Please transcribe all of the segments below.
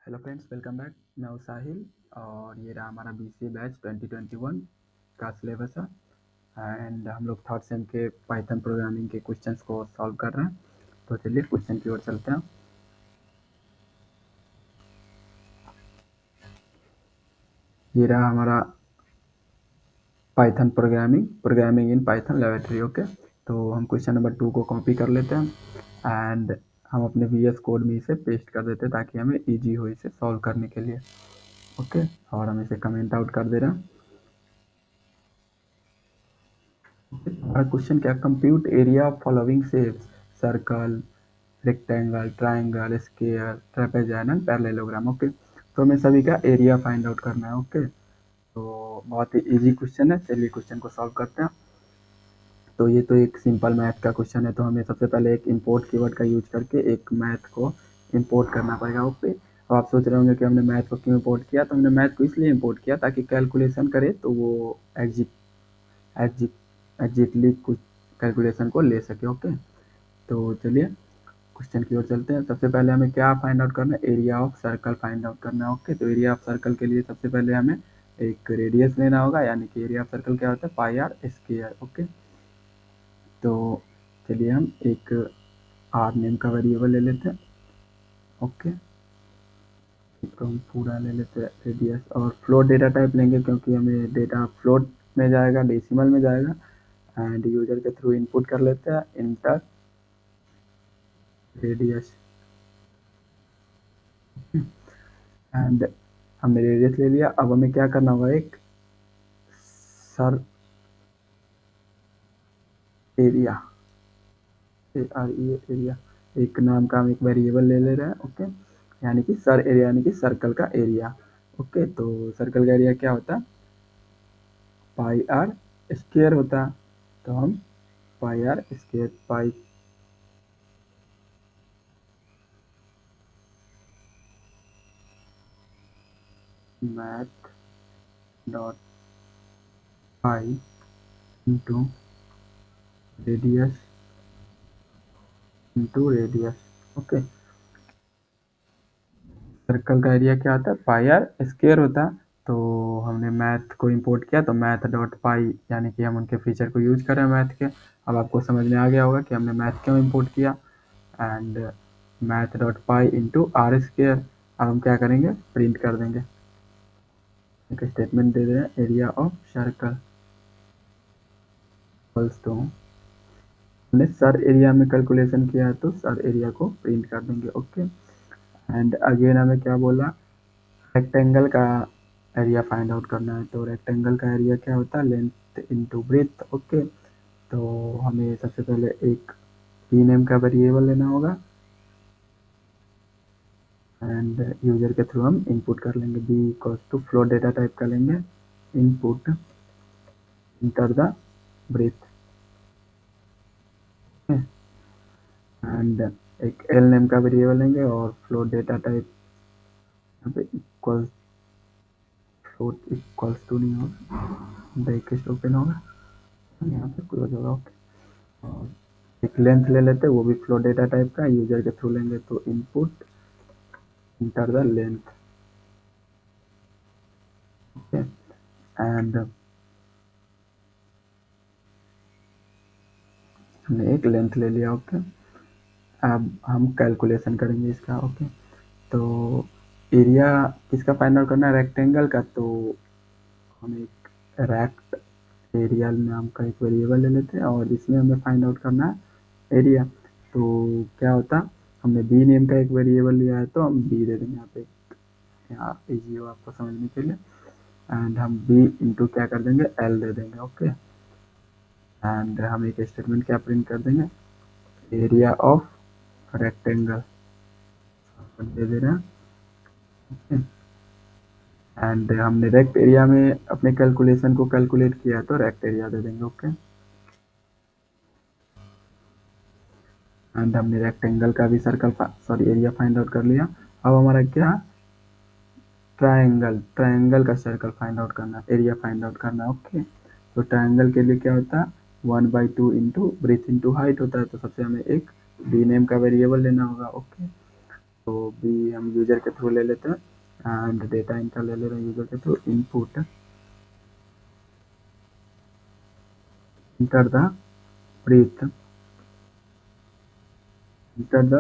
Hello friends, welcome back. मैं हूं साहिल और ये रहा हमारा बीसीए बैच 2021 का सिलेबस है। एंड हम लोग थर्ड सेम के पाइथन प्रोग्रामिंग के क्वेश्चंस को सॉल्व कर रहे हैं। तो चलिए क्वेश्चन की ओर चलते हैं। ये रहा हमारा Python programming in Python laboratory. Okay, तो हम क्वेश्चन नंबर 2 को कॉपी कर लेते हैं एंड हम अपने VS कोड में इसे पेस्ट कर देते हैं ताकि हमें ईजी हो इसे सॉल्व करने के लिए। ओके, और हम इसे कमेंट आउट कर दे रहे हैं। हमारा क्वेश्चन क्या, compute area of following shapes, circle, rectangle, triangle, square, trapezoidal and parallelogram. Okay, तो हमें सभी का एरिया फाइंड आउट करना है। ओके, तो बहुत ही इजी क्वेश्चन है। चलिए क्वेश्चन को सॉल्व करते हैं। तो ये तो एक सिंपल मैथ का क्वेश्चन है, तो हमें सबसे पहले एक इंपोर्ट कीवर्ड का यूज करके एक मैथ को इंपोर्ट करना पड़ेगा। ओके, अब आप सोच रहे होंगे कि हमने मैथ को क्यों इंपोर्ट किया। तो हमने मैथ को इसलिए इंपोर्ट किया ताकि कैलकुलेशन करे तो वो एग्जैक्टली कुछ कैलकुलेशन को ले सके। ओके, तो चलिए क्वेश्चन की ओर चलते हैं। सबसे पहले हमें क्या फाइंड आउट करना है, area of circle find out करना है। ओके, तो एरिया ऑफ सर्कल के लिए सबसे पहले हमें एक रेडियस लेना होगा, यानी कि एरिया ऑफ सर्कल क्या होता है, पाई आर स्क्वायर। ओके, तो चलिए हम एक आर नेम का वेरिएबल ले लेते हैं। ओके, तो हम पूरा ले लेते हैं रेडियस, और फ्लोट डेटा टाइप लेंगे क्योंकि हमें डेटा फ्लोट में जाएगा, डेसिमल में जाएगा। एंड यूजर के थ्रू इनपुट कर लेते हैं इंटर रेडियस। एंड हमने रेडियस ले लिया। अब हमें क्या करना होगा, एक सर एरिया, एरिया एक नाम का हम एक वेरिएबल ले ले रहे हैं। ओके, यानी कि सर एरिया यानी कि सर्कल का एरिया। ओके, तो सर्कल का एरिया क्या होता है, पाई आर स्क्वायर होता है। तो हम pi r square, pi math dot pi into radius. Okay, circle का एरिया क्या होता है, पाई आर स्क्वायर होता है। तो हमने मैथ को इंपोर्ट किया, तो मैथ डॉट पाई यानी कि हम उनके फीचर को यूज करें मैथ के। अब आपको समझ में आ गया होगा कि हमने मैथ क्यों इंपोर्ट किया। And math dot pi into R square. अब हम क्या करेंगे, प्रिंट कर देंगे, एक स्टेटमेंट दे रहे हैं, area of circle equals to, हमने सर एरिया में कैलकुलेशन किया है तो सर एरिया को प्रिंट कर देंगे। ओके, एंड अगेन हमें क्या बोला, रेक्टेंगल का एरिया फाइंड आउट करना है। तो रेक्टेंगल का एरिया क्या होता है, लेंथ इंटू ब्रेथ। ओके, तो हमें सबसे पहले एक बी नेम का वेरिएबल लेना होगा एंड यूजर के थ्रू हम इनपुट कर लेंगे, B equals to float data type का लेंगे, input enter the breadth. And एक एल नेम का वेरिएबल लेंगे और फ्लोट डेटा टाइप यहाँ पे इक्वल्स, फ्लोट इक्वल्स टू नहीं होगा, ब्रैकेट ओपन होगा, यहाँ पे क्लोज होगा। ओके, और एक लेंथ ले लेते हैं, वो भी फ्लोट डेटा टाइप का, यूजर के थ्रू लेंगे, तो input enter the length. Okay, and हमने एक लेंथ ले लिया। ओके, अब हम कैलकुलेशन करेंगे इसका। ओके, तो एरिया किसका फाइंड आउट करना है, रेक्टेंगल का। तो हम एक रेक्ट एरिया नाम का एक वेरिएबल ले लेते हैं और इसमें हमें फाइंड आउट करना है एरिया। तो क्या होता, हमने बी नेम का एक वेरिएबल लिया है तो हम बी दे देंगे यहाँ पे, यहाँ इजी हो आपको समझने के लिए। एंड हम बी इंटू क्या कर देंगे, एल दे देंगे। ओके, एंड हम एक स्टेटमेंट क्या प्रिंट कर देंगे, एरिया ऑफ रेक्टेंगल दे दे रहे हैं। एंड हमने रेक्ट एरिया में अपने कैलकुलेशन को कैलकुलेट किया तो रेक्ट एरिया दे देंगे। ओके, एंड हमने रेक्टेंगल का भी circle sorry area find out कर लिया। अब हमारा क्या, ट्राइंगल का सर्कल फाइंड आउट करना, एरिया फाइंड आउट करना। ओके, तो ट्राइंगल के लिए क्या होता है, 1/2 इंटू ब्रेथ इंटू हाइट होता है। तो सबसे हमें एक बी नेम का वेरिएबल लेना होगा। ओके, तो बी हम यूजर के थ्रू ले लेते हैं एंड डेटा इनका ले ले रहे हैं यूजर के through input enter the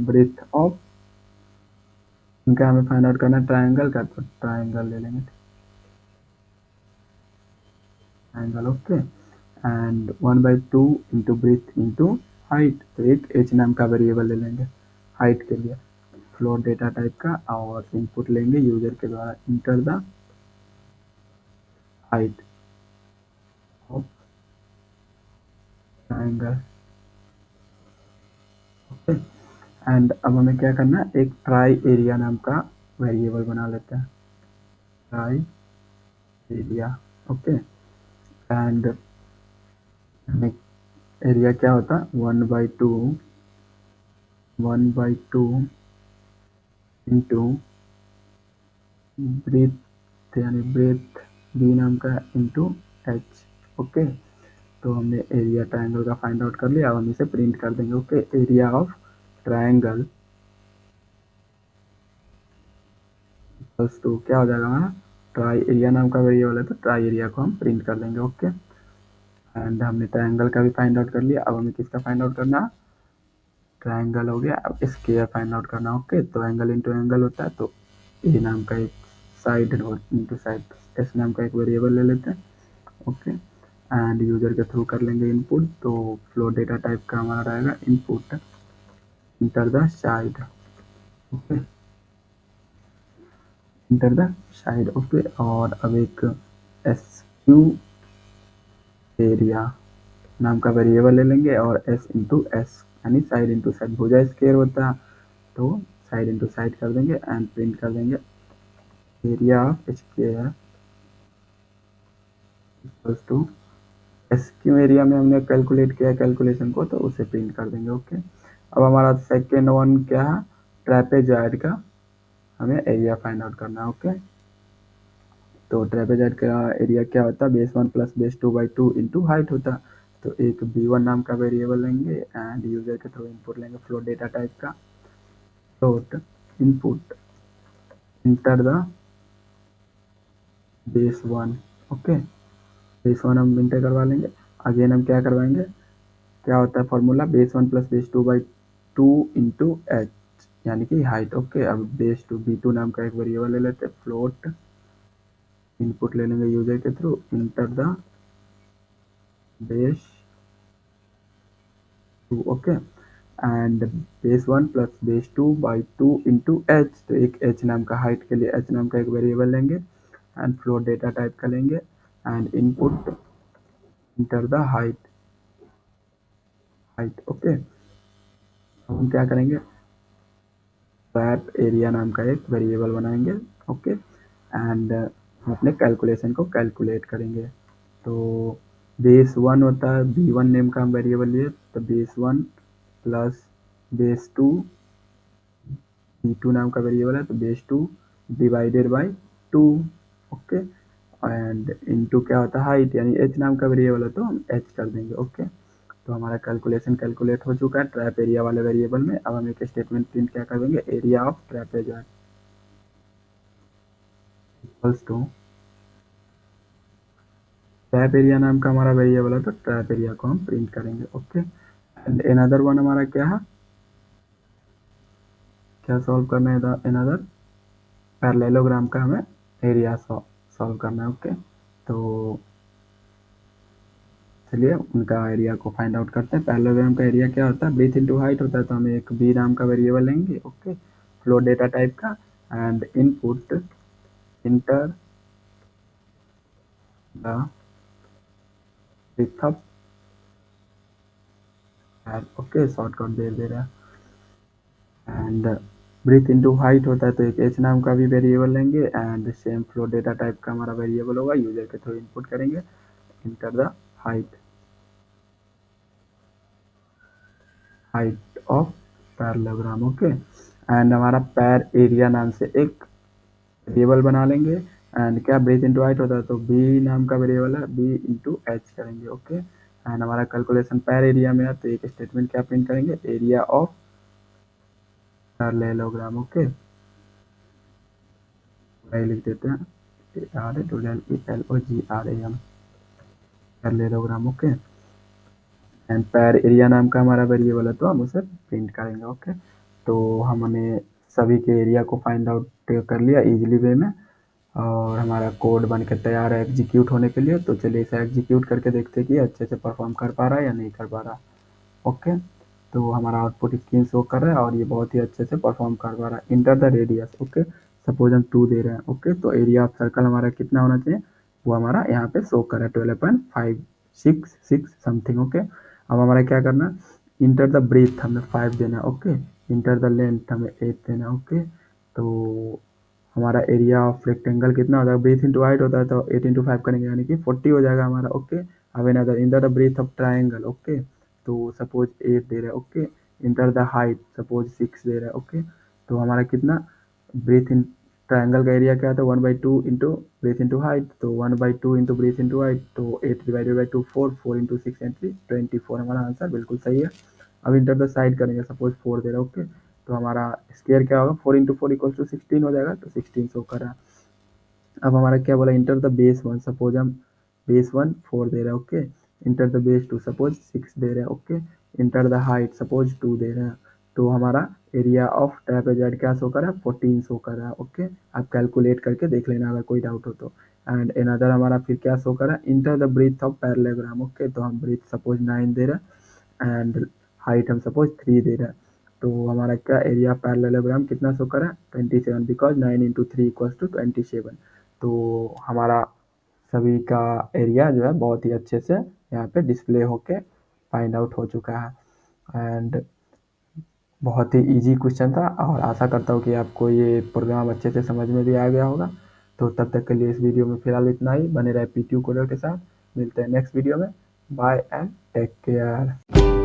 breadth of इनका हमें फाइंड आउट करना है ट्राइंगल का, तो ट्राइंगल ले लेंगे triangle okay and 1/2 into breadth into height, तो एक एच नाम का वेरिएबल ले लेंगे हाइट के लिए फ्लोट डेटा टाइप का और इनपुट लेंगे यूजर के द्वारा inter the height of triangle okay and अब हमें क्या करना है एक ट्राई एरिया नाम का वेरिएबल बना लेते हैं ट्राई एरिया ओके एंड हमें एरिया क्या होता है 1/2 इंटू ब्रीथ यानी ब्रेथ बी नाम का इंटू एच ओके तो हमने एरिया ट्राइंगल का फाइंड आउट कर लिया अब हम इसे प्रिंट कर देंगे okay area of triangle equals to क्या हो जाएगा हमारा ट्राई एरिया नाम का वेरिएबल है तो ट्राई एरिया को हम प्रिंट कर देंगे ओके एंड हमने ट्राइंगल का भी फाइंड आउट कर लिया अब हमें किसका फाइंड आउट करना है ट्राइंगल हो गया अब स्क्वायर फाइंड आउट करना ओके तो एंगल इंटू एंगल होता है तो ए नाम का एक साइड इंटू साइड एस नाम का एक वेरिएबल ले लेते हैं ओके एंड यूजर के थ्रू कर लेंगे इनपुट तो फ्लोट डेटा टाइप का हमारा रहेगा input enter the side okay enter the side okay और अब एक एस क्यू एरिया नाम का वेरिएबल ले लेंगे और एस इंटू एस यानी साइड इंटू साइड भुजा स्क्वायर होता है तो साइड इंटू साइड कर देंगे एंड प्रिंट कर देंगे area of square equals to S Q area में हमने कैलकुलेट किया कैलकुलेशन को तो उसे प्रिंट कर देंगे ओके अब हमारा सेकेंड वन क्या है ट्रेपेजॉइड का हमें एरिया फाइंड आउट करना है ओके तो ट्रेपेजॉइड का एरिया क्या होता है base 1 plus base 2/2 into height होता है तो एक b1 नाम का वेरिएबल लेंगे एंड यूजर के थ्रू इनपुट लेंगे फ्लोट डेटा टाइप का float input enter the base 1 okay base 1 हम इंटर करवा लेंगे अगेन हम क्या करवाएंगे क्या होता है formula base 1 plus base 2/2 into H यानी कि हाइट ओके अब बेस 2 b2 नाम का एक वेरिएबल ले लेते हैं फ्लोट इनपुट ले लेंगे यूजर के through enter the base 2 okay and base 1 plus base 2/2 into H तो एक एच नाम का हाइट के लिए एच नाम का एक वेरिएबल लेंगे एंड फ्लोट डेटा टाइप का लेंगे and input enter the height okay हम क्या करेंगे स्वैप एरिया नाम का एक वेरिएबल बनाएंगे ओके एंड हम अपने कैलकुलेशन को कैलकुलेट करेंगे तो बेस 1 होता है b1 नेम का हम वेरिएबल लिए तो बेस 1 प्लस बेस 2 b2 नाम का वेरिएबल है तो base 2 divided by 2 okay and into क्या होता है हाइट यानी h नाम का वेरिएबल है तो हम h कर देंगे ओके तो हमारा कैलकुलेशन कैलकुलेट हो चुका है ट्रैप एरिया वाले वेरिएबल में अब हम एक स्टेटमेंट प्रिंट क्या कर देंगे area of trapezoid equals to trap area नाम का हमारा वेरिएबल है तो ट्रैप एरिया को हम प्रिंट करेंगे ओके एंड अनदर वन हमारा क्या है क्या सॉल्व करना है अनदर पैरेललोग्राम का हमें एरिया सॉल्व करना है ओके तो चलिए उनका एरिया को फाइंड आउट करते हैं पैरेललोग्राम का एरिया क्या होता है ब्रीथ इनटू हाइट होता है तो हम एक बी नाम का वेरिएबल लेंगे ओके फ्लोट डेटा टाइप का and input enter the breadth of okay shortcut दे रहा है एंड ब्रीथ इनटू हाइट होता है तो एक एच नाम का भी वेरिएबल लेंगे and same float data type का हमारा वेरिएबल होगा यूजर के थ्रू इनपुट करेंगे inter the height of parallelogram okay and हमारा पैर एरिया नाम से एक वेरिएबल बना लेंगे एंड क्या ब्रीथ इनटू हाइट होता है तो बी नाम का वेरिएबल है बी इंटू एच करेंगे ओके एंड हमारा कैलकुलेशन पैर एरिया में है तो एक स्टेटमेंट क्या प्रिंट करेंगे एरिया ऑफ पैरेललोग्राम। ओके, वही लिख देते हैं PARLLELOGRAM, पैरेललोग्राम। ओके, एंड पैर एरिया नाम का हमारा वेरिएबल है तो हम उसे प्रिंट करेंगे। ओके, तो हमने सभी के एरिया को फाइंड आउट कर लिया इजीली वे में, और हमारा कोड बन के तैयार है एग्जीक्यूट होने के लिए। तो चलिए इसे एग्जीक्यूट करके देखते हैं कि अच्छे से परफॉर्म कर पा रहा है या नहीं कर पा रहा। ओके, तो हमारा आउटपुट स्क्रीन शो कर रहा है और ये बहुत ही अच्छे से परफॉर्म कर पा रहा है। Enter the radius. Okay, suppose हम 2 दे रहे हैं। ओके, तो एरिया ऑफ सर्कल हमारा कितना होना चाहिए, वो हमारा यहाँ पे शो कर रहा है 12.566 समथिंग। ओके, अब हमारा क्या करना है, इंटर द ब्रेथ हमें 5 देना है। ओके, इंटर द लेंथ हमें 8 देना है। ओके, तो हमारा एरिया ऑफ रेक्टेंगल कितना होता है, ब्रेथ इंटू हाइट होता है, तो 8 इंटू 5 करेंगे यानी कि 40 हो जाएगा हमारा। ओके, अब another enter the breadth of triangle. Okay, तो सपोज 8 दे रहे हैं। Okay, enter the height suppose 6 दे रहे हैं। ओके, तो हमारा कितना ब्रेथ इन ट्राइंगल का एरिया क्या था, 1/2 इंटू ब्रेथ इंटू हाइट, तो 1/2 इंटू ब्रेथ इंटू हाइट, तो 8 डिवाइडेड बाई 2 4, 4 इंटू 6 एंट्री 24 हमारा आंसर बिल्कुल सही है। अब इंटर द साइड करेंगे, सपोज 4 दे रहा है। ओके, तो हमारा स्क्वायर क्या होगा, 4 इंटू 4 इक्वल टू 16 हो जाएगा, तो 16 शो करा। अब हमारा क्या बोला, इंटर द बेस 1, सपोज हम बेस 1 4 दे रहे हैं। Okay, enter the base 2 suppose 6 दे रहे हैं। Okay, enter the height suppose 2 दे रहे हैं, तो हमारा एरिया ऑफ ट्रापेजॉइड क्या शो करा, 14 शो करा। ओके, आप कैलकुलेट करके देख लेना अगर कोई डाउट हो तो। एंड अनदर हमारा फिर क्या शो करा, enter the breadth of parallelogram. Okay, तो हम ब्रेथ सपोज 9 दे रहे हैं एंड हाइट हम सपोज 3 दे रहे हैं, तो हमारा क्या एरिया ऑफ पैरेललोग्राम कितना शो करा, 27, बिकॉज 9 इंटू 3 इक्वल्स टू 27। तो हमारा सभी का एरिया जो है बहुत ही अच्छे से यहाँ पे डिस्प्ले होके फाइंड आउट हो चुका है। एंड बहुत ही इजी क्वेश्चन था, और आशा करता हूँ कि आपको ये प्रोग्राम अच्छे से समझ में भी आ गया होगा। तो तब तक के लिए इस वीडियो में फिलहाल इतना ही। बने रहे पीट्यू कोडर के साथ, मिलते हैं नेक्स्ट वीडियो में। Bye and take care.